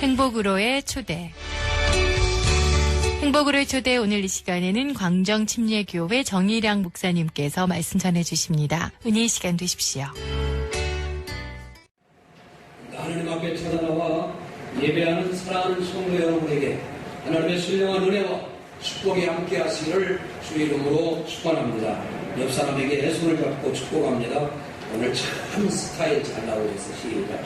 행복으로의 초대. 행복으로의 초대 오늘 이 시간에는 광정침례교회 정일양 목사님께서 말씀 전해주십니다. 은혜의 시간 되십시오. 하나님 앞에 찾아나와 예배하는 사랑하는 성도 여러분에게 하나님의 신령한 은혜와 축복이 함께 하시기를 주의 이름으로 축원합니다. 옆 사람에게 손을 잡고 축복합니다. 오늘 참 스타일 잘 나오고 있으시다.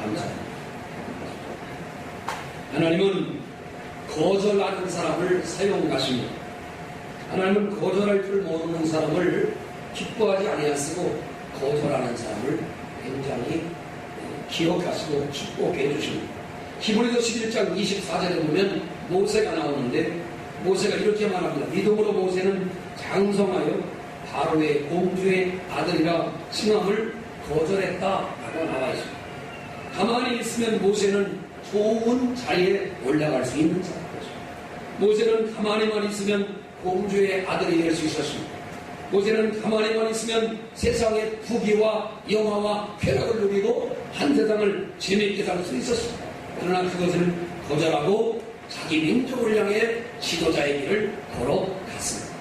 감사합니다. 하나님은 거절하는 사람을 사용하십니다. 하나님은 거절할 줄 모르는 사람을 기뻐하지 아니하시고 거절하는 사람을 굉장히 기억하시고 축복해 주십니다. 히브리서 11장 24절에 보면 모세가 나오는데 모세가 이렇게 말합니다. 믿음으로 모세는 장성하여 바로의 공주의 아들이라 칭함을 거절했다라고 나와 있습니다. 가만히 있으면 모세는 좋은 자리에 올라갈 수 있는 사람이죠. 모세는 가만히만 있으면 공주의 아들이 될 수 있었습니다. 모세는 가만히만 있으면 세상의 부귀와 영화와 쾌락을 누리고 한 세상을 재미있게 살 수 있었습니다. 그러나 그것을 거절하고 자기 민족을 향해 지도자의 길을 걸어갔습니다.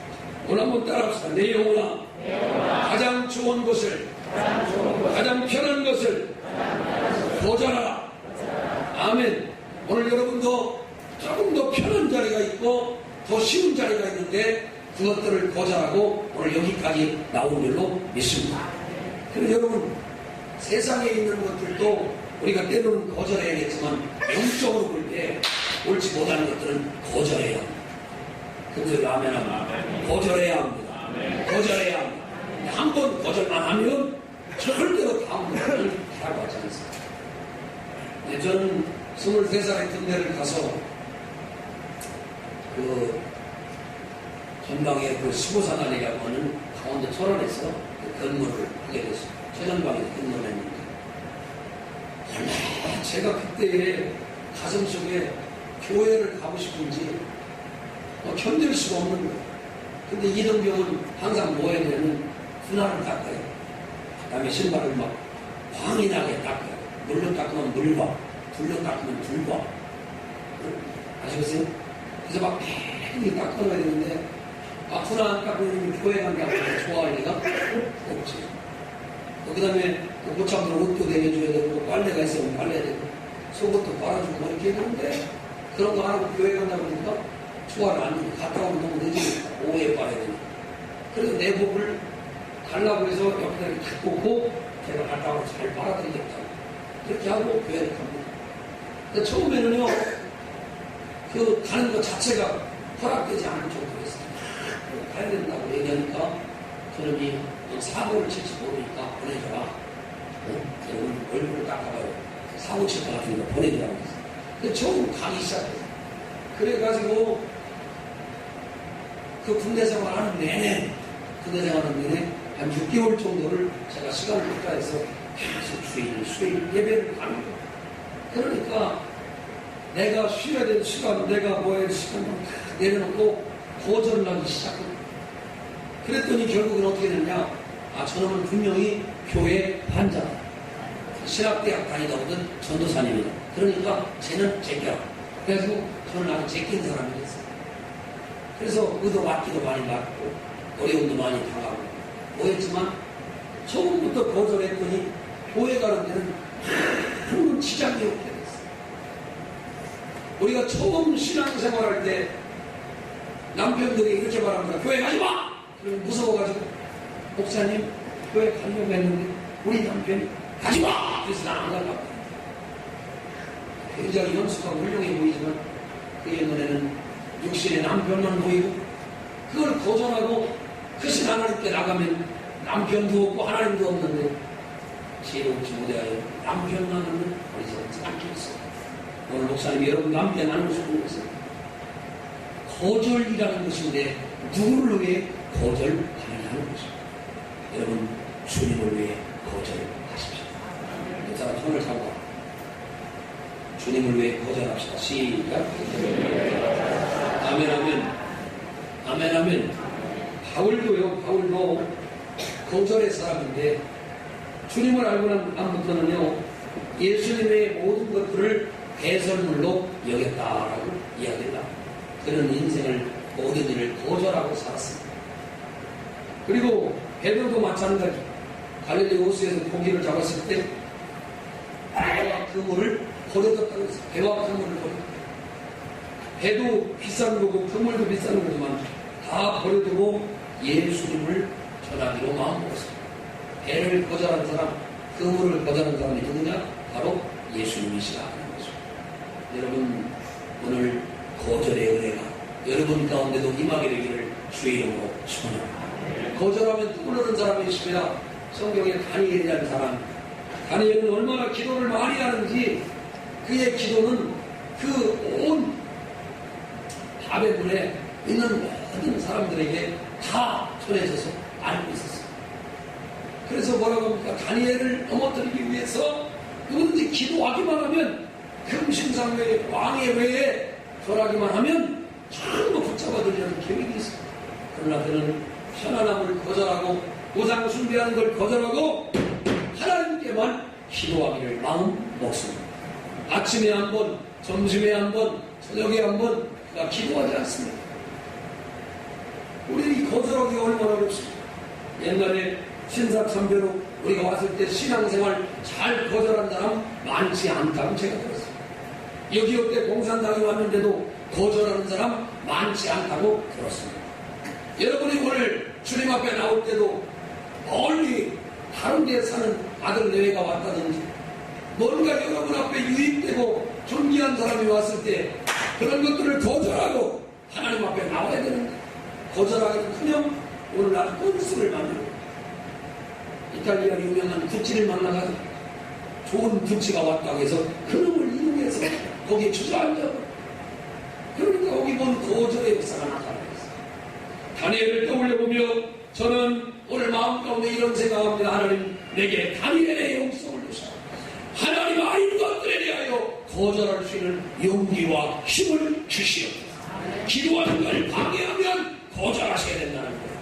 오늘 한번 따라합시다. 내 영혼아, 가장 좋은 것을, 가장 편한 것을 거절하라. 아멘. 오늘 여러분도 조금 더 편한 자리가 있고 더 쉬운 자리가 있는데 그것들을 거절하고 오늘 여기까지 나온 줄로 믿습니다. 그래서 여러분, 세상에 있는 것들도 우리가 때로는 거절해야겠지만 영적으로 볼 때 옳지 못하는 것들은 거절해야 합니다. 근데 아멘 합니다. 거절해야 합니다. 거절해야 합니다. 한 번 거절만 하면 절대로 다음번은 하라고 하지 않습니다. 저는 23살의 군대를 가서 전방에 15사단이라고 하는 강원도 철원에서 근무를 하게 됐습니다. 최전방에서 근무를 했는데 얼마나 제가 그때에 가슴속에 교회를 가고 싶은지 견딜 수가 없는 거예요. 근데 이등병은 항상 뭐 해야 되냐면 분할을 닦아요. 그 다음에 신발을 막 광이 나게 닦아요. 물로 닦으면 물과 불로 닦으면 불과. 아시겠어요? 그래서 막 매일 닦아놔야 되는데 분할 닦으면 교회 간다고 좋아할 리가 없지. 그 다음에 못 참으면 옷도 내려줘야 되고 빨래가 있으면 빨래야 되고 속옷도 빨아주고 이렇게 해야 되는데 그런 거 안 하고 교회 간다고 그러니까 좋아를 안 하고 갔다 오면 너무 늦으니까 오후에 빨아야 되니까 그래서 내복을 달라고 해서 옆에다 이렇게 탁 꽂고 제가 갔다 와서 잘 빨아드리겠다고 그렇게 하고 교회를 갑니다. 근데 처음에는요 그 가는 것 자체가 허락되지 않은 정도였어요. 가야 된다고 얘기하니까 저놈이 사고를 칠지 모르니까 보내줘라. 얼굴을 닦아봐요. 사고 칠 것 같으니까 보내주라고 했어요. 근데 처음 가기 시작했어요. 그래가지고 그 군대 생활하는 내내 한 6개월 정도를 제가 시간을 투자해서 계속 주일, 수요일 예배를 가는 거예요. 그러니까 내가 쉬어야 될 시간, 내가 뭐 해야 될 시간을 다 내려놓고 거절을 하기 시작합니다. 그랬더니 결국은 어떻게 됐냐? 저놈은 분명히 교회 반장, 신학대학 다니다 오던 전도사님이다. 그러니까 쟤는 제껴라. 그래가지고 저는 아주 제낀 사람이 됐어요. 그래서 의도 맞기도 많이 맞고 어려움도 많이 당하고 뭐했지만 처음부터 거절했더니 교회 가는 데는 아무 지장이 없게 됐어요. 우리가 처음 신앙생활할 때 남편들이 이렇게 말합니다. 교회 가지 마! 그러면 무서워가지고 목사님 교회 가려고 했는데 우리 남편이 가지 마! 그래서 나 안 가려고. 굉장히 연수가 훌륭해 보이지만 그 옛날에는 육신의 남편만 보이고 그걸 거절하고 그 신앙을 때 나가면 남편도 없고 하나님도 없는데 지혜롭지 못하여 남편만은 어리석지 않겠어요. 오늘 목사님이 여러분 남편 나누시는 것은 거절이라는 것인데 누구를 위해 거절하느냐는 것입니다. 여러분 주님을 위해 거절하십시오. 그 사람 손을 잡고 주님을 위해 거절합시다. 시작. 아멘 아멘 아멘 아멘. 바울도 거절의 사람인데 주님을 알고 난 다음부터는요 예수님의 모든 것들을 배설물로 여겼다라고 이야기합니다. 그런 인생을 모든 일을 거절하고 살았습니다. 그리고 베드로도 마찬가지. 갈릴리 호수에서 고기를 잡았을 때 배와 그물을 버려뒀다고 했어요. 배와 그물을 버렸다. 배도 비싼 거고 그물도 비싼 거지만 다 버려두고 예수님을 전하기로 마음먹었습니다. 배를 거절한 사람, 그물을 거절한 사람이 누구냐? 바로 예수님이시라 하는 것입니다. 여러분, 오늘 거절의 은혜가 여러분 가운데도 임하게 되기를 주의 이름으로 축원합니다. 거절하면 떠오르는 사람이 있습니다. 성경에 다니엘이라는 사람. 다니엘은 얼마나 기도를 많이 하는지 그의 기도는 그 온 바벨론에 있는 모든 사람들에게 다 전해져서 알고 있었어요. 그래서 뭐라고 합니까? 다니엘을 넘어뜨리기 위해서 누구든지 기도하기만 하면 금신상외에 왕의 외에 절하기만 하면 전부 붙잡아들이라는 계획이 있어요. 그러나 그는 편안함을 거절하고 우상 숭배하는 걸 거절하고 하나님께만 기도하기를 마음 먹습니다. 아침에 한 번, 점심에 한 번, 저녁에 한 번 그가 기도하지 않습니다. 우리 이 거절하기가 얼마나 어렵습니까? 옛날에 신사참배로 우리가 왔을 때 신앙생활 잘 거절한 사람 많지 않다고 제가 들었어요. 여기 때 공산당이 왔는데도 거절하는 사람 많지 않다고 들었습니다. 여러분이 오늘 주님 앞에 나올 때도 멀리 다른 데 사는 아들 내외가 왔다든지 뭔가 여러분 앞에 유입되고 존귀한 사람이 왔을 때 그런 것들을 거절하고 하나님 앞에 나와야 되는데 거절하기는커녕 오늘 날 꼼수를 만들고 이탈리아 유명한 구찌를 만나가지고 좋은 구찌가 왔다고 해서 그놈을 이용해서 거기에 주저앉아. 그러니까 거기 본 거절의 역사가 나타나겠어요. 다니엘을 떠올려보며 저는 오늘 마음 가운데 이런 생각합니다. 하나님 내게 다니엘의 영성을 주셔. 하나님 아닌 것들에 대하여 거절할 수 있는 용기와 힘을 주시옵소서. 기도하는 걸 방해하면 거절하셔야 된다는 거예요.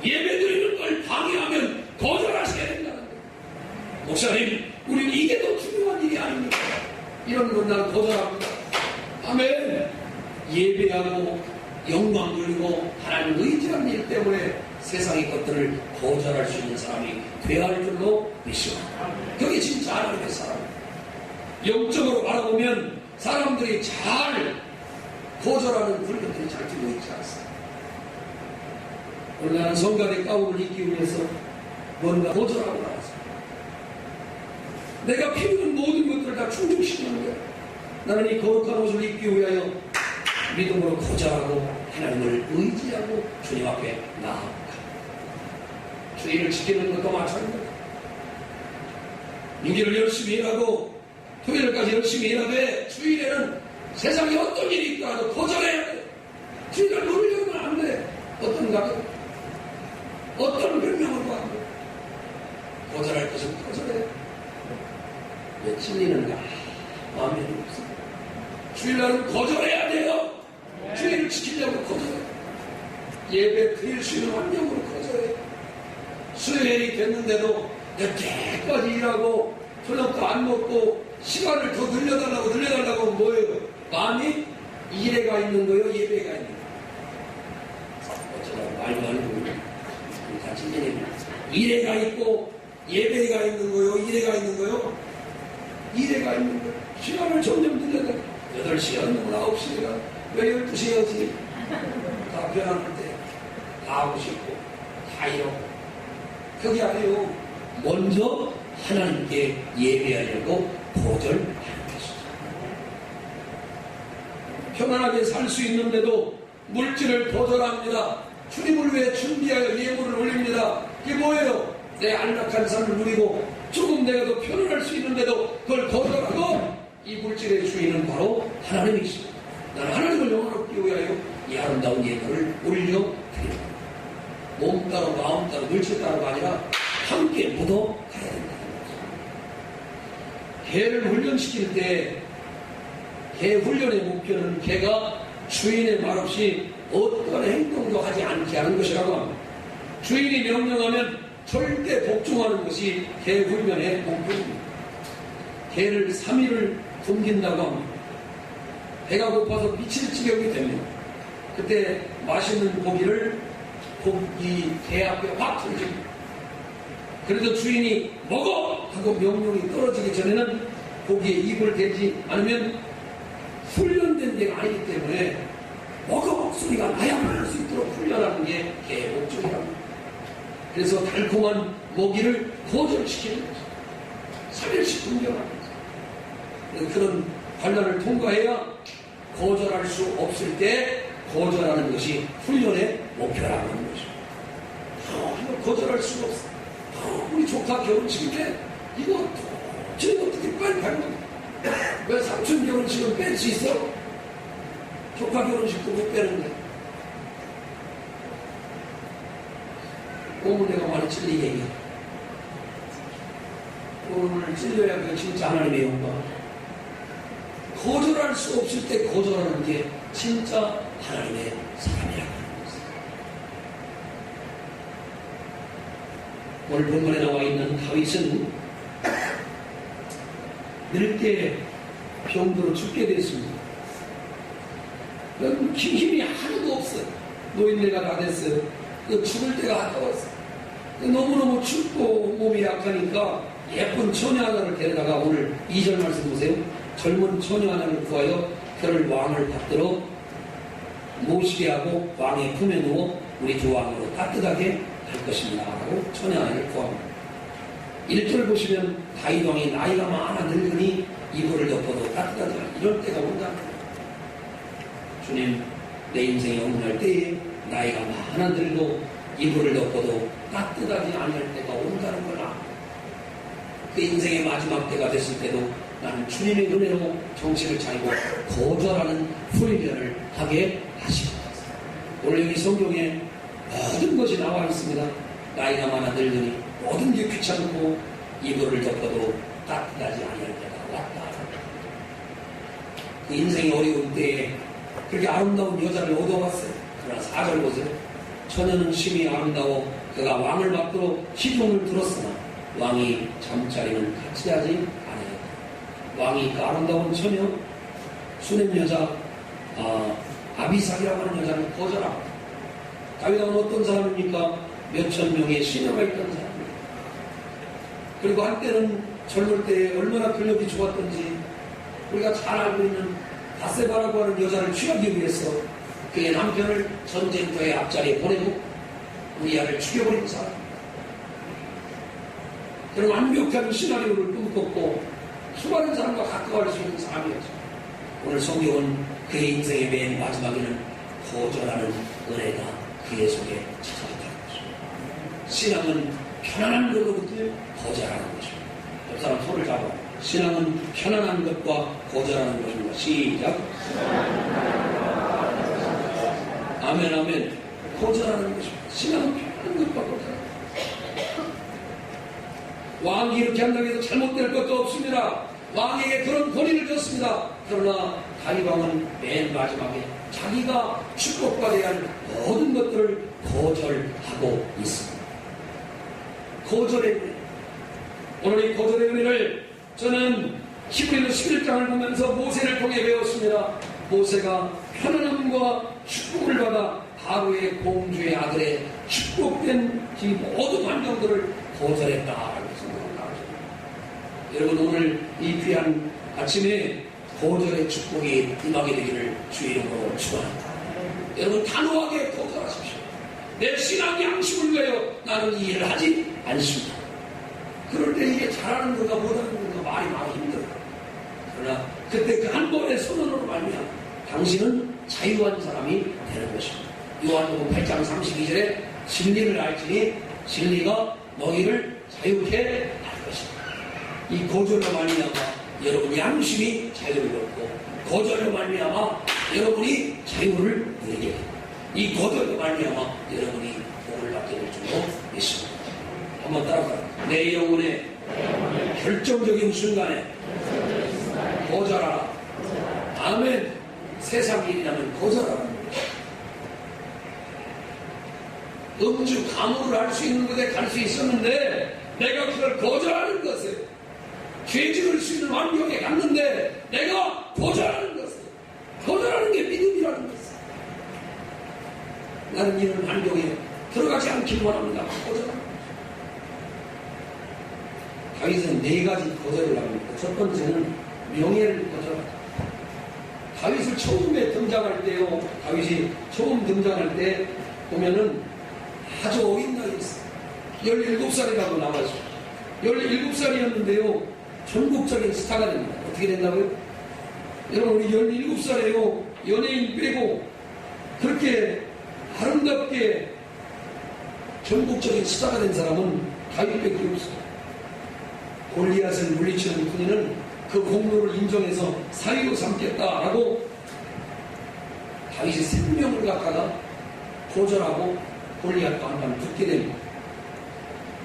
예배드리는 걸 방해하면 거절하셔야 된다는 거예요. 목사님, 우리는 이게 더 중요한 일이 아닙니까? 이런 건 난 거절합니다. 아멘. 예배하고 영광 돌리고 하나님을 의지하는 일 때문에 세상의 것들을 거절할 수 있는 사람이 되어야 할 줄로 믿습니다. 그게 진짜 하나님의 사람입니다. 영적으로 바라보면 사람들이 잘 거절하는 불교들이 잘 되고 있지 않습니다. 오늘 나는 성가대 가운을 입기 위해서 뭔가 거절하고 나왔습니다. 내가 필요한 모든 것들을 다 충족시키는 거예요. 나는 이 거룩한 옷을 입기 위하여 믿음으로 거절하고 하나님을 의지하고 주님 앞에 나아갑니다. 주일을 지키는 것도 마찬가지입니다. 6일을 열심히 일하고 토요일까지 열심히 일하되 주일에는 세상에 어떤 일이 있더라도 거절해야 돼. 주일을 누리려면 안 돼. 어떤 가격, 어떤 변명으로 안 돼. 거절할 것은 거절해. 왜 찔리는가? 마음이 없어. 주일날은 거절해야 돼요. 주일을 지키려고 거절해. 예배 드릴 수 있는 환경으로 거절해. 수요일이 됐는데도 늦게까지 일하고 저녁도 안 먹고 시간을 더 늘려달라고 하면 뭐예요? 마음이 일해가 있는 거예요? 예배가 있는 거예요? 어쩌다 말도 아니고 같이 일해가 있고 예배가 있는 거예요? 일해가 있는 거예요? 일해가 있는 거예요. 시간을 점점 늘려달라. 8시간, 9시간, 왜 12시여지? 다 변하는데 다 하고 싶고 다 이러고 그게 아니에요. 먼저 하나님께 예배하려고 거절하는 것이죠. 편안하게 살 수 있는데도 물질을 거절합니다. 주님을 위해 준비하여 예물을 올립니다. 이게 뭐예요? 내 안락한 삶을 누리고 조금 내가 더 편안할 수 있는데도 그걸 거절하고 이 물질의 주인은 바로 하나님이십니다. 나는 하나님을 영원하게 위하여 이 아름다운 예물을 올려드립니다. 몸 따로 마음 따로 물질 따로가 아니라 함께 묻어 가야 된다는 거죠. 개를 훈련시킬 때 개 훈련의 목표는 개가 주인의 말 없이 어떤 행동도 하지 않게 하는 것이라고 합니다. 주인이 명령하면 절대 복종하는 것이 개 훈련의 목표입니다. 개를 3일을 굶긴다고 합니다. 배가 고파서 미칠 지경이 됩니다. 그때 맛있는 고기를 이 개 앞에 확 던집니다. 그래도 주인이 먹어! 하고 명령이 떨어지기 전에는 고기에 입을 대지 않으면 훈련된 개가 아니기 때문에 먹어! 소리가 나야만 할 수 있도록 훈련하는 게 개의 목적이랍니다. 그래서 달콤한 먹이를 거절시키는 거죠. 3일씩 굶겨라는 거죠. 그런 환란을 통과해야 거절할 수 없을 때 거절하는 것이 훈련의 목표라는 것이죠. 이거 거절할 수가 없어. 우리 조카 결혼식인데 이거 도저히 어떻게 빨리 가는 거야. 왜 삼촌 결혼식은 뺄 수 있어? 조카 결혼식도 못 빼는데. 오늘 내가 많이 찔린 얘기. 오늘 찔려야 그 진짜 하나님의 영광. 거절할 수 없을 때 거절하는 게 진짜 하나님의 사람이라고 하는 것입니다. 오늘 본문에 나와 있는 다윗은 늙게 병들어 죽게 됐습니다. 힘이 하나도 없어요. 노인네가 다 됐어요. 죽을 때가 가까웠어요. 너무너무 춥고 몸이 약하니까 예쁜 처녀 하나를 데려다가 오늘 2절 말씀 보세요. 젊은 처녀 하나를 구하여 그를 왕을 받들어 모시게 하고 왕의 품에 누워 우리 두 왕으로 따뜻하게 할 것입니다. 하고 처녀 하나를 구합니다. 1절 보시면 다윗 왕이 나이가 많아 늙으니 이불을 덮어도 따뜻하지 않아. 이럴 때가 온다. 주님, 내 인생이 어느 때에 나이가 많아 늙고 이불을 덮어도 따뜻하지 않을 때가 온다는 거라. 그 인생의 마지막 때가 됐을 때도 나는 주님의 은혜로 정신을 차리고 거절하는 훈련을 하게 하시고 오늘 여기 성경에 모든 것이 나와 있습니다. 나이가 많아 늙으니 모든 게 귀찮고 이불을 덮어도 따뜻하지 않을 때가 왔다. 그 인생이 어려운 때에 그렇게 아름다운 여자를 얻어왔어요. 그러나 4절 보세요. 처녀는 심히 아름다워 그가 왕을 받들어 시종을 들었으나 왕이 잠자리는 같이 하지 않아요. 왕이 그 아름다운 처녀 수냄 여자 아비삭이라고 하는 여자를 거절합니다. 다윗은 어떤 사람입니까? 몇천 명의 시녀가 있던 사람입니다. 그리고 한때는 젊을 때 얼마나 근력이 좋았던지 우리가 잘 알고 있는 바세바라고 하는 여자를 취하기 위해서 그의 남편을 전쟁터의 앞자리에 보내고 우리아를 죽여버린 사람입니다. 그런 완벽한 시나리오를 꿈꿨고 수많은 사람과 가까워할 수 있는 사람이었죠. 오늘 성경은 그의 인생의 맨 마지막에는 거절하는 은혜가 그의 속에 찾아왔다는 것입니다. 신앙은 편안한 것로부터 거절하는 것입니다. 옆 사람 손을 잡아. 신앙은 편안한 것과 거절하는 것입니다. 시작. 아멘, 아멘. 거절하는 것입니다. 신앙은 편안한 것과 거절하는 것입니다. 왕이 이렇게 한다고 해서 잘못될 것도 없습니다. 왕에게 그런 권위를 줬습니다. 그러나 다윗 왕은 맨 마지막에 자기가 축복받아야 할 모든 것들을 거절하고 있습니다. 거절의 은혜. 오늘 이 거절의 은혜를 저는 히브리서 11장을 보면서 모세를 통해 배웠습니다. 모세가 편안함과 축복을 받아 바로의 공주의 아들의 축복된 이 모든 환경들을 거절했다라고 생각합니다. 여러분 오늘 이 귀한 아침에 거절의 축복이 임하게 되기를 주의 이름으로 축원합니다. 여러분 단호하게 거절하십시오. 내 신앙 양심을 위하여 나는 이 일을 하지 않습니다. 그럴 때 이게 잘하는 건가 못하는 건가 말이 많이 힘들어요. 그러나 그때 그 한 번의 선언으로 말미암아 당신은 자유한 사람이 되는 것입니다. 요한복음 8장 32절에 진리를 알지니 진리가 너희를 자유케 할 것입니다. 이 거절로 말미암아 여러분 양심이 자유를 얻고 거절로 말미암아 여러분이 자유를 누리게 됩니다. 이 거절로 말미암아 여러분이 복을 받게 될 줄로 믿습니다. 한번 따라가요. 내 영혼의 결정적인 순간에 거절하라. 아멘. 세상 일이라면 거절하라. 음주 가무를 할 수 있는 곳에 갈 수 있었는데 내가 그걸 거절하는 것에 죄 지을 수 있는 환경에 갔는데 내가 거절하는 것을, 거절하는 게 믿음이라는 것을. 나는 이런 환경에 들어가지 않길 원합니다. 거절합니다. 다윗은 네 가지 거절을 합니다. 첫 번째는 명예를 거절합니다. 다윗을 처음에 등장할 때요, 다윗이 처음 등장할 때 보면은 아주 어린 나이였어요. 17살이라고 나와서 17살이었는데요 전국적인 스타가 됩니다. 어떻게 된다고요? 여러분, 우리 17살에요 연예인 빼고 그렇게 아름답게 전국적인 스타가 된 사람은 다윗밖에 없어요. 골리앗을 물리치는 군인은 그 공로를 인정해서 사위로 삼겠다라고 다윗이 생명을 갖다가 거절하고 골리앗과 한판 붙게 됩니다.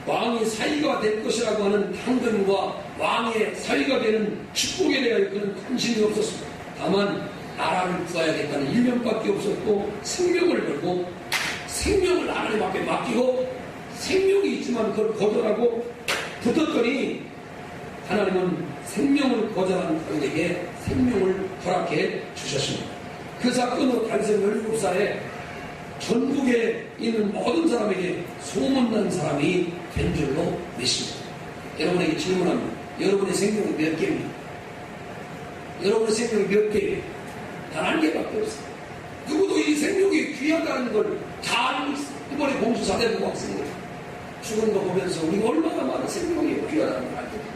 왕이 사위가 될 것이라고 하는 당근과 왕의 사위가 되는 축복에 대하여 그는 관심이 없었습니다. 다만 나라를 구해야겠다는 일념밖에 없었고 생명을 걸고 생명을 하나님 앞에 맡기고 생명이 있지만 그걸 거절하고 붙었더니 하나님은 생명을 거절한 그에게 생명을 허락해 주셨습니다. 그 사건으로 다윗은 17살에 전국에 있는 모든 사람에게 소문난 사람이 된 줄로 믿습니다. 여러분에게 질문합니다. 여러분의 생명이 몇 개입니까? 여러분의 생명이 몇 개입니까? 단 한 개밖에 없어요. 누구도 이 생명이 귀하다는 걸 다 알고 있어요. 이번에 공수사대부가 왔으니까 죽은 거 보면서 우리가 얼마나 많은 생명이 귀하다는 걸 알고 있어요.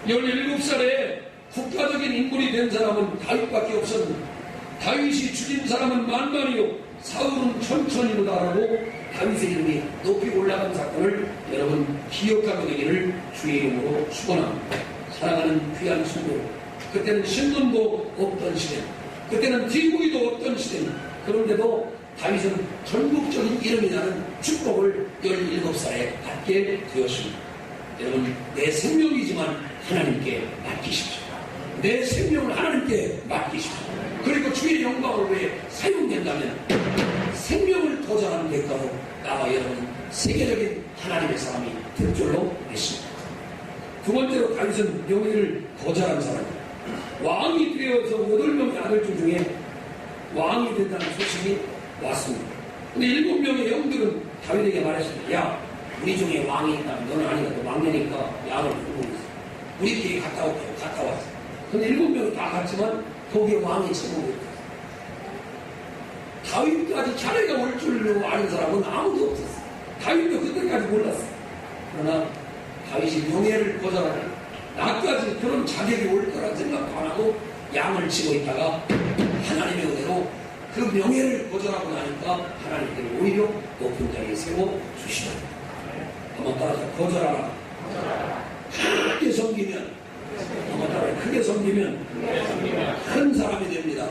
17살에 국가적인 인물이 된 사람은 다윗밖에 없었는데 다윗이 죽인 사람은 만만이요 사울은 천천히로다라고 다윗의 이름이 높이 올라간 사건을 여러분 기억하고 되기를 주의 이름으로 축원합니다. 사랑하는 귀한 성도, 그때는 신문도 없던 시대, 그때는 TV도 없던 시대, 그런데도 다윗은 전국적인 이름이 나는 축복을 17살에 받게 되었습니다. 여러분, 내 생명이지만 하나님께 맡기십시오. 내 생명을 하나님께 맡기십시오. 그리고 주의 영광을 위해 사용된다면 생명을 거절하는 대가로 나와 여러분 세계적인 하나님의 사람이 될 줄로 믿습니다. 두 번째로 다윗은 명예를 거절한 사람입니다. 왕이 되어서 8명의 아들 중에 왕이 된다는 소식이 왔습니다. 근데 7명의 영들은 다윗에게 말했습니다. 야, 우리 중에 왕이 있다면 너는 아니가 또 막내니까 양을 풀고 있어. 우리끼리 갔다 올게요. 갔다 왔어. 근데 7명이 다 갔지만 거기에 왕이 제목이 있다. 다윗까지 차례가 올 줄로 아는 사람은 아무도 없었어. 다윗도 그때까지 몰랐어. 그러나 다윗이 명예를 거절하는, 나까지 그런 자격이 올 거란 생각도 안 하고 양을 치고 있다가 하나님의 은혜로 그 명예를 거절하고 나니까 하나님께서 오히려 높은 자리에 세워 주시더라. 한번 따라서 거절하라. 크게 섬기면, 한번 따라서 크게 섬기면 큰 사람이 됩니다.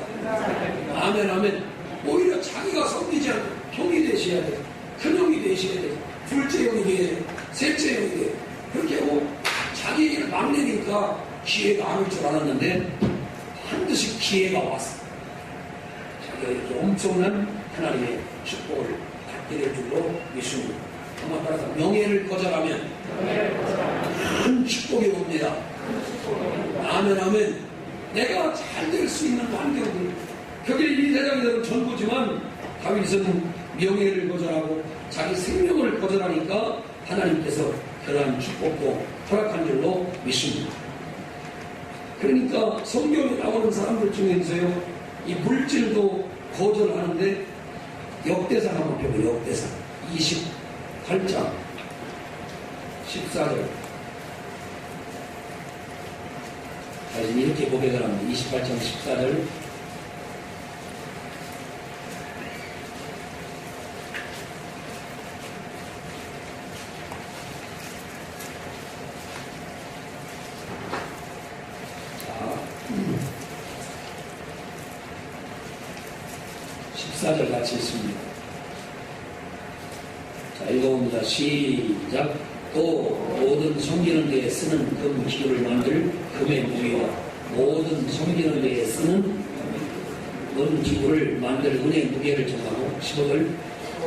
아멘, 아멘. 오히려 자기가 섬기지 않고 형이 되셔야 돼요. 큰 형이 되셔야 돼요. 둘째 형이 돼요. 셋째 형이 돼요. 그렇게 하고 자기에게는 막내니까 기회가 안 올 줄 알았는데 반드시 기회가 왔어. 자기가 이렇게 엄청난 하나님의 축복을 받게 될 줄로 믿습니다. 한번 따라서 명예를 거절하면 큰 축복이 옵니다. 아멘, 아멘. 내가 잘 될 수 있는 환경들, 그게 이 세상에서는 전부지만 다윗은 명예를 거절하고 자기 생명을 거절하니까 하나님께서 그러한 축복도 허락한 줄로 믿습니다. 그러니까 성경에 나오는 사람들 중에서요, 이 물질도 거절하는데 역대상 한번 펴고, 역대상 28장 14절. 다시 이렇게 고백을 합니다. 28장 14절. 자, 14절 같이 있습니다. 자, 읽어봅니다. 시작. 또 모든 섬기는 데에 쓰는 금 기구를 만들 금의 무게와 모든 섬기는 데에 쓰는 은 기구를 만들 은의 무게를 정하고 15절.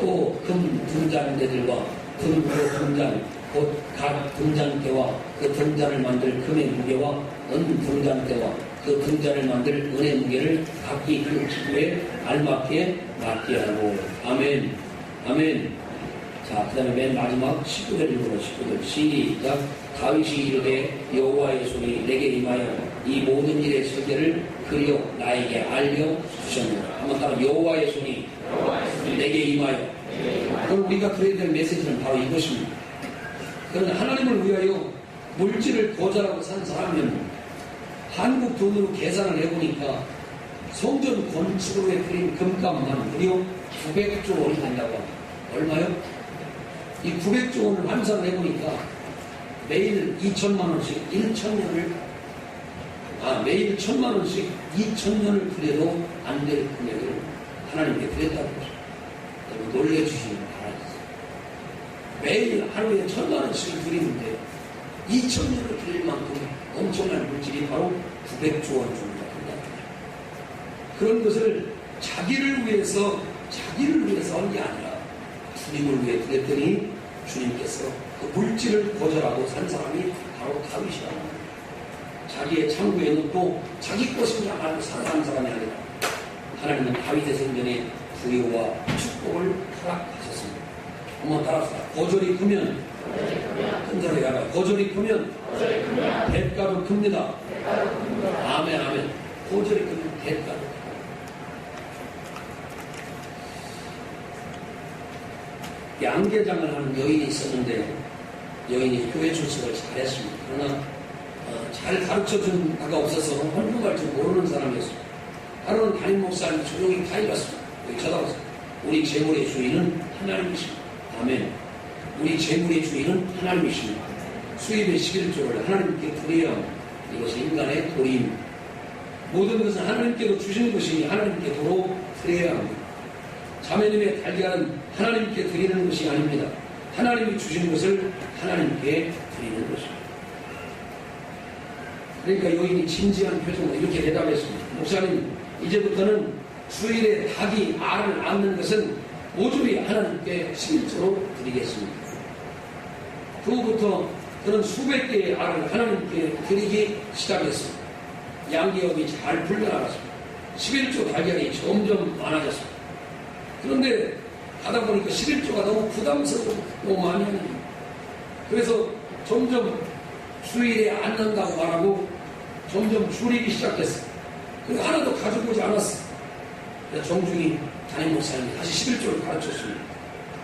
또 금 등잔대들과 금으로 등잔 곧 각 등잔대와 그 등잔을 만들 금의 무게와 은 등잔대와 그 등잔을 만들 은의 무게를 각기 그 기구에 알맞게 맞게 하고. 아멘. 아멘. 자, 그 다음에 맨 마지막 19절 읽어보세요. 19절 시작. 다윗이 이르되 여호와의 손이 내게 임하여 이 모든 일의 설계를 그려 나에게 알려주셨노라. 한번 따라 여호와의 손이 내게 임하여. 그럼 우리가 드려야 될 메시지는 바로 이것입니다. 그러나 하나님을 위하여 물질을 거절하고 산 사람은 한국 돈으로 계산을 해보니까 성전 건축으로 들인 금값만 무려 900조 원이 된다고 합니다. 얼마요? 이 900조 원을 환산을 해보니까 매일 2천만 원씩 1천년을 매일 1천만 원씩 2천년을 드려도 안 될 금액을 하나님께 드렸다는 것입니다. 여러분 놀래주시기 바랍니다. 매일 하루에 1천만 원씩을 드리는데 2천년을 드릴 만큼 엄청난 물질이 바로 900조 원 정도가 된다. 그런 것을 자기를 위해서 한 게 아니라 주님을 위해 드렸더니 주님께서 그 물질을 거절하고 산 사람이 바로 다윗이라고 합니다. 자기의 창고에 넣고 자기 것이냐 말고 사는 사람이 아니라 하나님은 다윗의 생전에 부여와 축복을 허락하셨습니다. 한번 따라서 거절이 크면 큰자로 야가 거절이 크면 대가도 큽니다. 아멘 아멘. 거절이 크면 대가도 큽니다. 양계장을 하는 여인이 있었는데 여인이 교회 출석을 잘했습니다. 그러나 잘 가르쳐준 바가 없어서 헌금할 줄 모르는 사람이었습니다. 하루는 담임 목사님이 조용히 타일렀습니다. 여기 쳐다보세요. 우리 재물의 주인은 하나님이십니다. 아멘. 우리 재물의 주인은 하나님이십니다. 수입의 11조를 하나님께 드려야 합니다. 이것이 인간의 도리입니다. 모든 것은 하나님께도 주신 것이니 하나님께 도로 드려야 합니다. 자매님의 달걀은 하나님께 드리는 것이 아닙니다. 하나님이 주신 것을 하나님께 드리는 것입니다. 그러니까 여인이 진지한 표정으로 이렇게 대답했습니다. 목사님, 이제부터는 주일에 닭이 알을 낳는 것은 모조리 하나님께 11조로 드리겠습니다. 그 후부터 그는 수백 개의 알을 하나님께 드리기 시작했습니다. 양계업이 잘 풀려나갔습니다. 11조 달걀이 점점 많아졌습니다. 그런데 가다 보니까 11조가 너무 부담스럽고 너무 많이 하는 거예요. 그래서 점점 주일에 안 난다고 말하고 점점 줄이기 시작했어요. 그래서 하나도 가지고 오지 않았어요. 그래서 정중히 담임 목사님이 다시 11조를 가르쳤습니다.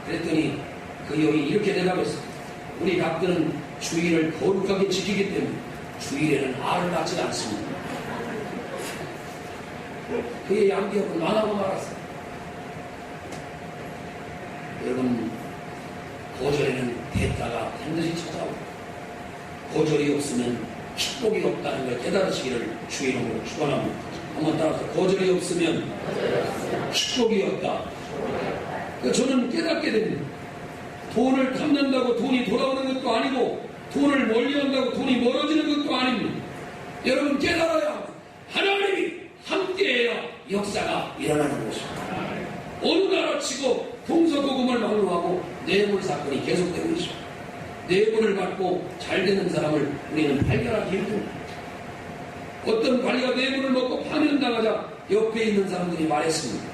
그랬더니 그 여인이 이렇게 대답했어요. 우리 닭들은 주일을 거룩하게 지키기 때문에 주일에는 알을 낳지 않습니다. 그의 양기업은 망하고 말았어요. 여러분, 거절에는 대가가 반드시 찾아옵니다. 거절이 없으면 축복이 없다는 걸 깨달으시기를 주의 이름으로 축원합니다. 한번 따라서 거절이 없으면 축복이 없다. 그러니까 저는 깨닫게 됩니다. 돈을 갚는다고 돈이 돌아오는 것도 아니고 돈을 멀리한다고 돈이 멀어지는 것도 아닙니다. 여러분 깨달아야 합니다. 하나님이 함께해야 역사가 일어나는 것입니다. 어느 나라 치고 동서고금을 막론하고 뇌물 사건이 계속되고 있습니다. 뇌물을 받고 잘 되는 사람을 우리는 발견하기 힘듭니다. 어떤 관리가 뇌물을 먹고 파면당하자 옆에 있는 사람들이 말했습니다.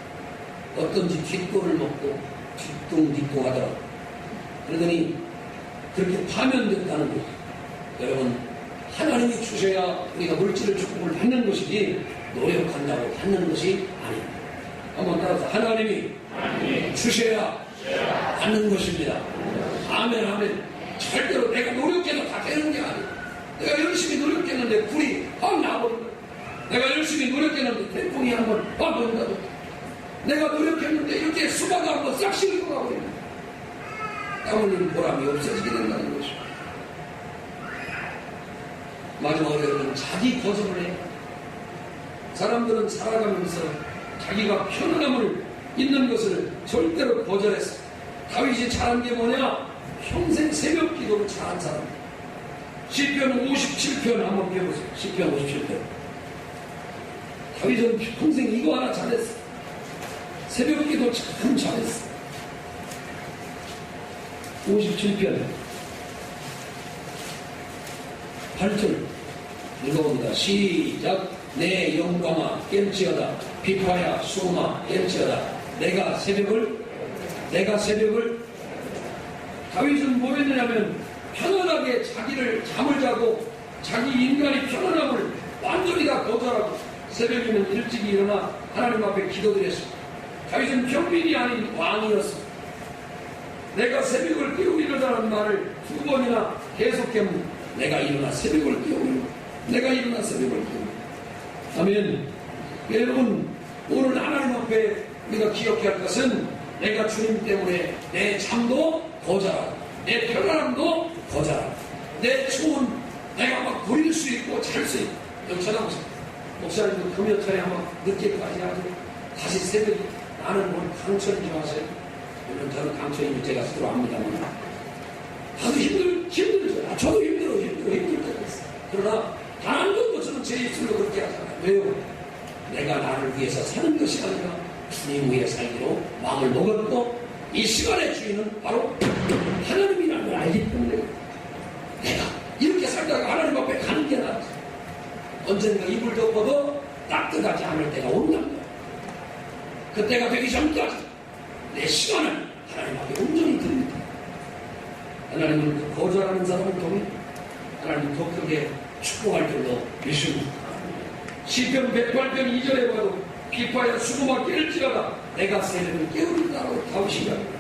어떤지 뒷돈을 먹고 뒷둥뒷둥하더라고요. 그러더니 그렇게 파면됐다는 거예요. 여러분, 하나님이 주셔야 우리가 물질을 축복을 받는 것이지 노력한다고 받는 것이 아닙니다. 한번 따라서 하나님이 주셔야 받는 것입니다. 아멘 아멘. 절대로 내가 노력해도 다 되는 게 아니에요. 내가 열심히 노력했는데 불이 확 나버린 거예요. 내가 열심히 노력했는데 태풍이 한번 확 온다고. 내가 노력했는데 이렇게 수박이 한번 싹 실고 가버립니다. 땀 흘리는 보람이 없어지게 된다는 것이죠. 마지막으로 여러분, 자기 거절을 해요. 사람들은 살아가면서 자기가 편안함을 있는 것을 절대로 거절했어. 다윗이 잘한 게 뭐냐? 평생 새벽 기도를 잘한 사람. 시편 57편 한번 배워보세요. 시편 57편. 다윗은 평생 이거 하나 잘했어. 새벽 기도 참 잘했어. 57편 8절 읽어봅니다. 시작. 내 영광아 깰지어다. 비파야 수음아 깰지어다. 내가 새벽을 다윗은 뭐 했느냐면 편안하게 자기를 잠을 자고 자기 인간의 편안함을 완전히 다 거절하고 새벽이면 일찍이 일어나 하나님 앞에 기도드렸습니다. 다윗은 평민이 아닌 왕이었습니다. 내가 새벽을 깨우고 일어나는 말을 2번이나 계속해면 내가 일어나 새벽을 깨우고 내가 일어나 새벽을 깨우고 아멘. 여러분 오늘 하나님 앞에 우리가 기억해야 할 것은 내가 주님 때문에 내 잠도 거절하고 내 편안함도 거절하고 내 좋은 내가 막 부릴 수 있고 잘 수 있고 여기 쳐다보세요. 목사님도 금요일에 아마 늦게까지 하죠. 다시 새벽에 나는 뭘 강천인 줄 아세요? 물론 저는 강천인 제가 스스로 압니다만 다들 힘들죠. 저도 힘들 때가 있어요. 그러나 단 한 번도 저는 제 입술로 그렇게 하잖아요. 왜요? 내가 나를 위해서 사는 것이 아니라 주님 위해 살기로 마음을 먹었고 이 시간의 주인은 바로 하나님이라는 걸 알기 때문에 내가 이렇게 살다가 하나님 앞에 가는 게 낫지. 언젠가 이불 덮어도 따뜻하지 않을 때가 온단 말이야. 그때가 되기 전까지 내 시간을 하나님 앞에 온전히 드립니다. 하나님은 거절하는 사람을 통해 하나님은 더 크게 축복할 줄로 믿습니다. 시편 108편 2절에 봐도 비파야 수고마 깰지어다 내가 새벽을 깨우린다고 다윗이 이야기합니다.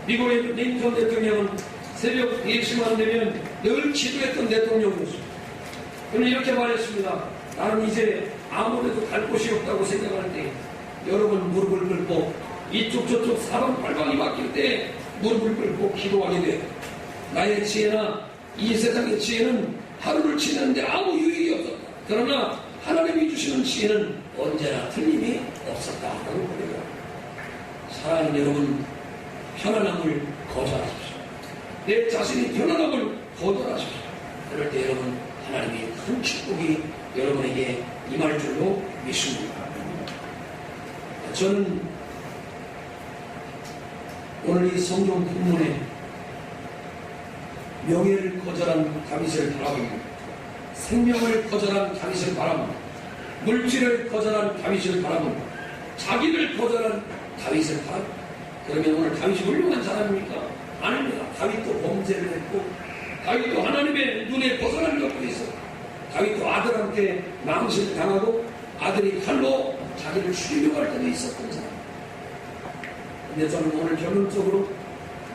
미국의 링컨 대통령은 새벽 4시만 되면 늘 기도했던 대통령이었습니다. 그는 이렇게 말했습니다. 나는 이제 아무래도 갈 곳이 없다고 생각할 때 여러분 무릎을 꿇고 이쪽 저쪽 사방팔방이 바뀔 때 무릎을 꿇고 기도하게 돼. 나의 지혜나 이 세상의 지혜는 하루를 지내는데 아무 유익이 없었다. 그러나 하나님이 주시는 지혜는 언제나 틀림이 없었다라고 그래요. 사랑하는 여러분, 편안함을 거절하십시오. 내 자신이 편안함을 거절하십시오. 그럴 때 여러분 하나님의 큰 축복이 여러분에게 임할 줄로 믿습니다. 저는 오늘 이 성경 본문에 명예를 거절한 다윗을 바라봅니다. 생명을 거절한 다윗을 바라봅니다. 물질을 거절한 다윗을 바라봅니다. 자기를 거절한 다윗을 바라봅니다. 그러면 오늘 다윗이 훌륭한 사람입니까? 아닙니다. 다윗도 범죄를 했고 다윗도 하나님의 눈에 벗어난 것도 있었고 다윗도 아들한테 망신을 당하고 아들이 칼로 자기를 죽이려고 할 때도 있었던 사람. 근데 저는 오늘 결론적으로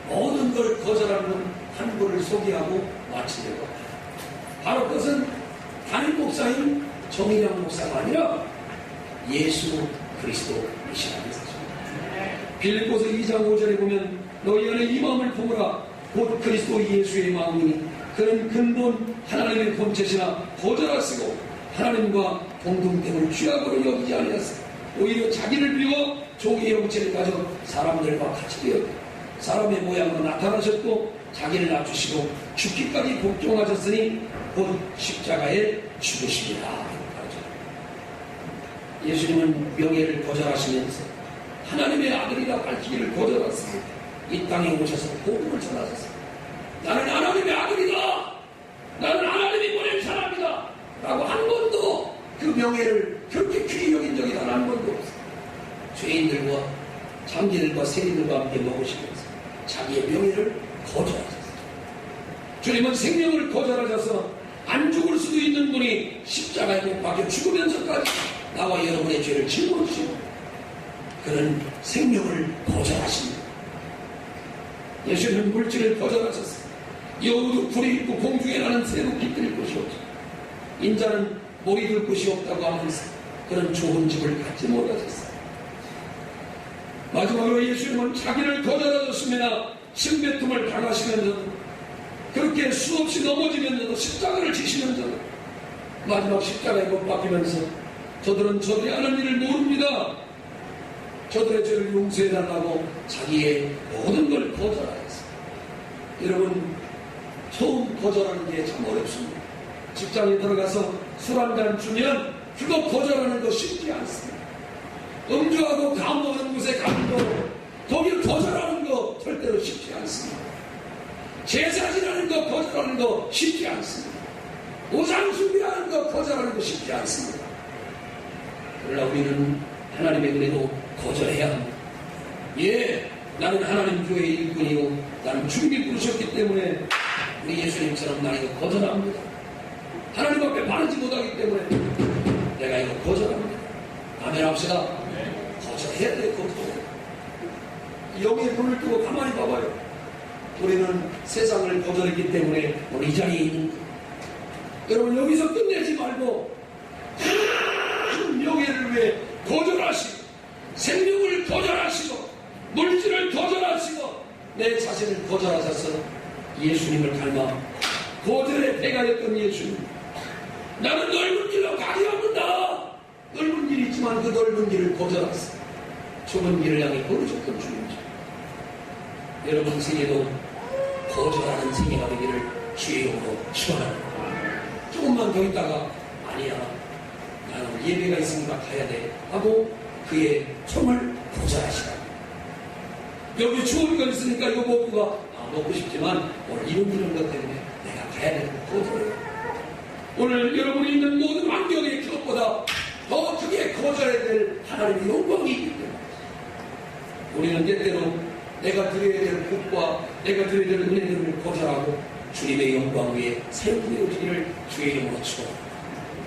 모든 걸 거절하는 건 한 분을 소개하고 마치려고 합니다. 바로 그것은 담임 목사인 정의량 목사가 아니라 예수 그리스도이시라는 사실입니다. 빌립보서 2장 5절에 보면 너희 안에 이 마음을 품으라 곧 그리스도 예수의 마음이니 그는 근본 하나님의 본체시나 거절하시고 하나님과 동등됨을 취약으로 여기지 아니하시고 오히려 자기를 비워 종의 형체를 가져 사람들과 같이 되었고 사람의 모양으로 나타나셨고 자기를 낮추시고 죽기까지 복종하셨으니 곧 십자가에 죽으십니다. 예수님은 명예를 거절하시면서 하나님의 아들이라 밝히기를 거절하셨습니다. 이 땅에 오셔서 복음을 전하셨습니다. 나는 하나님의 아들이다. 나는 하나님이 보낸 사람이다. 라고 한 번도 그 명예를 그렇게 귀히 여긴 적이 단 한 번도 없어요. 죄인들과 장기들과 세리들과 함께 먹으시면서 자기의 명예를 거절하셨어요. 주님은 생명을 거절하셔서 안 죽을 수도 있는 분이 십자가에 못 박혀 죽으면서까지 나와 여러분의 죄를 짊어지시고 그는 생명을 거절하십니다. 예수님은 물질을 거절하셨어요. 여우도 불이 있고 공중에 나는 새도 깃들 곳이 없죠. 인자는 몰이 들 곳이 없다고 하면서 그는 좋은 집을 갖지 못하셨어요. 마지막으로 예수님은 자기를 거절하셨습니다. 신배tum을 당하시면서도 그렇게 수없이 넘어지면서도 십자가를 지시면서도 마지막 십자가에 못 박히면서 저들은 저들이 하는 일을 모릅니다. 저들의 죄를 용서해달라고 자기의 모든 걸 거절하였어요. 여러분 처음 거절하는 게 참 어렵습니다. 직장에 들어가서 술 한 잔 주면 그거 거절하는 거 쉽지 않습니다. 음주하고 감 먹는 곳에 가는 거 거기를 거절하는 거 절대로 쉽지 않습니다. 제사 지내는 거 거절하는 거 쉽지 않습니다. 우상 숭배하는 것, 거절하는 거 쉽지 않습니다. 그러나 우리는 하나님의 은혜도 거절해야 합니다. 예, 나는 하나님 교회의 일꾼이고 나는 주님이 부르셨기 때문에 우리 예수님처럼 나 이거 거절합니다. 하나님 앞에 바르지 못하기 때문에 내가 이거 거절합니다. 아멘 합시다. 거절해야 돼, 거절해야 돼. 영의 눈을 뜨고 가만히 봐봐요. 우리는 세상을 거절했기 때문에 오늘 이 자리에 있는 거예요. 여러분, 여기서 끝내지 말고 큰 명예를 위해 거절하시고 생명을 거절하시고 물질을 거절하시고 내 자신을 거절하셔서 예수님을 닮아 거절의 배가 됐던 예수님. 나는 넓은 길로 가려 합니다. 넓은 길이 있지만 그 넓은 길을 거절하세요. 좁은 길을 향해 걸으셨던 주님이죠. 여러분 생에도 거절하는 생애가 되기를 주의 이름으로 축원합니다. 조금만 더 있다가 아니야, 나는 예배가 있으니까 가야 돼 하고 그의 총을 거절하시라. 여기 좋은 거 있으니까 이거 먹고 싶지만 오늘 이런 것 때문에 내가 가야 되는 거 거절해요. 오늘 여러분이 있는 모든 환경의 그것보다 더 크게 거절해야 될 하나님의 영광이 있기 때문에 우리는 때때로 내가 드려야 될 복과 내가 드려야 될 은혜들을 거절하고 주님의 영광 위에 사용되어지기를 주의 이름으로 축원합니다.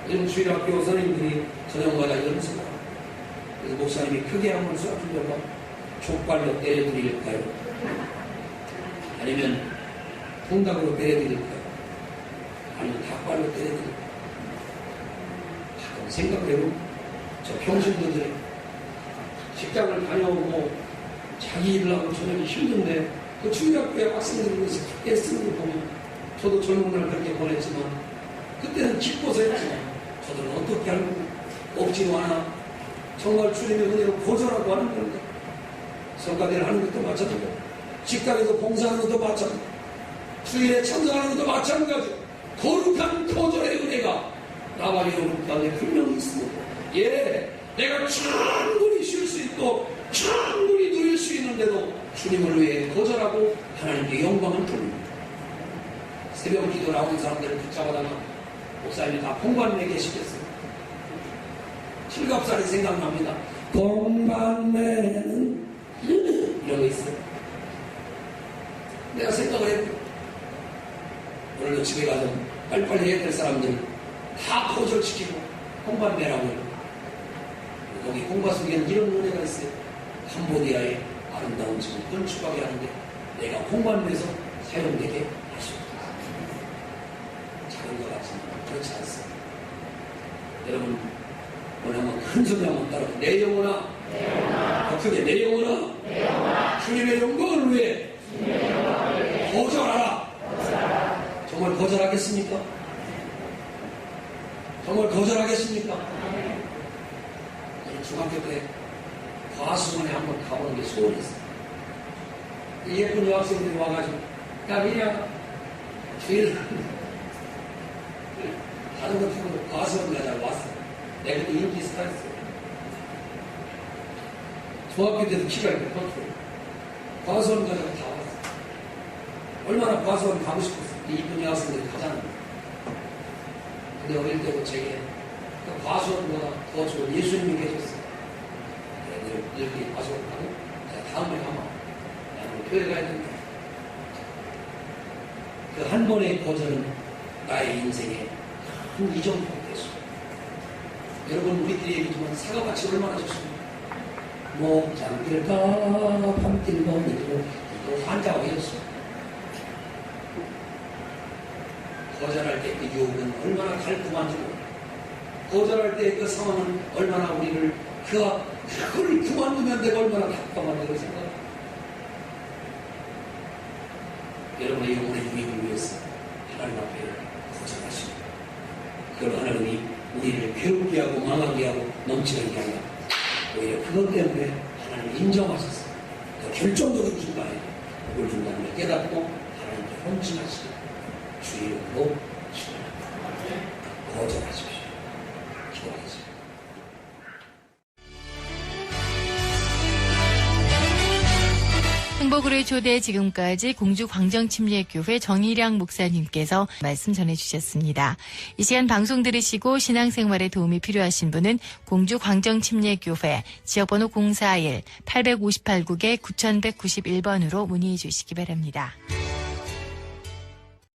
요즘 주일학교 선생님들이 저녁마다 연습을 합니다. 그래서 목사님이 크게 한번 쏴주려고 족발로 때려드릴까요? 아니면 통닭으로 때려드릴까요? 아니면 닭발로 때려드릴까요? 가끔 생각해보면 저 평신도들이 직장을 다녀오고 자기 일을 하고 저녁이 힘든데 그 주일학교에 학생들이 그래서 크게 쓰는 거 보면 저도 젊은 날 그렇게 보냈지만 그때는 기뻐서 했지만 저들은 어떻게 알고 없지도 않아 정말 주님의 은혜로 거절하고 하는 건데 성가대를 하는 것도 마찬가지고 직장에서 봉사하는 것도 마찬가지고 주일에 참석하는 것도 마찬가지고 거룩한 거절의 은혜가 나와 여러분 가운데 분명히 있습니다. 예, 내가 충분히 쉴 수 있고 충분히 누릴 수 있는데도 주님을 위해 거절하고 하나님께 영광을 돌립니다. 새벽 기도 나오는 사람들을 붙잡아다가 목사님이 다 봉관매 계시겠어요. 칠갑살이 생각납니다. 봉관매는 이런 거 있어요. 내가 생각을 했고 오늘도 집에 가서 빨리빨리 해야 될 사람들 다 거절시키고 봉관매라고 해요. 거기 공과 속에는 이런 노래가 있어요. 캄보디아의 아름다운 집을 건축하게 하는데 내가 홍반에서 사용되게 하십니다. 작은 것 같지만 그렇지 않습니다. 여러분 오늘 한번 큰 소리 한번 따라 내 영혼아 더 크게 내 영혼아 주님의 영광을 위해 거절하라. 정말 거절하겠습니까? 정말 거절하겠습니까? 중학교 때 과수원에 한번 가보는 게 소원이었어요. 예쁜 여학생들이 와가지고 야 미리야 주일 다른 거 타고 과수원 가자고 왔어. 내가 그때 인기 스타였어요. 중학교 때도 키가 이렇게 컸어요. 과수원 가자고 다 왔어. 얼마나 과수원 가고 싶었어. 이 이쁜 여학생들이 가자는 거예요. 근데 어릴 때도 제게 과수원보다 더 좋은 예수님이 계셨어요. 이렇게 과수원 가고 다음에 가면 나는 교회 가야 된다. 그 한 번의 거절은 나의 인생에 큰 이정표가 됐어요. 여러분 우리들이 얘기지만 사과같이 얼마나 좋습니까? 목장길가 밤길 거니고 또 환자가 되었어요. 거절할 때 그 유혹은 얼마나 달콤한지 거절할 때 그 상황은 얼마나 우리를 그걸 그만두면 내가 얼마나 답답한지를 생각합니다. 여러분의 영혼의 유익을 위해서 하나님 앞에 거절하시고 그걸 하나님이 우리를 괴롭게 하고 망하게 하고 넘치게 하냐 오히려 그것 때문에 하나님을 인정하셔서 더 결정적인 순간에 복을 준다는 걸 깨닫고 하나님께 헌신하시고 주의 이름으로 거절하십시오. 기도하겠습니다. 프로그램 초대 지금까지 공주 광정침례교회 정일양 목사님께서 말씀 전해주셨습니다. 이 시간 방송 들으시고 신앙생활에 도움이 필요하신 분은 공주 광정침례교회 지역번호 041-858국에 9191번으로 문의해 주시기 바랍니다.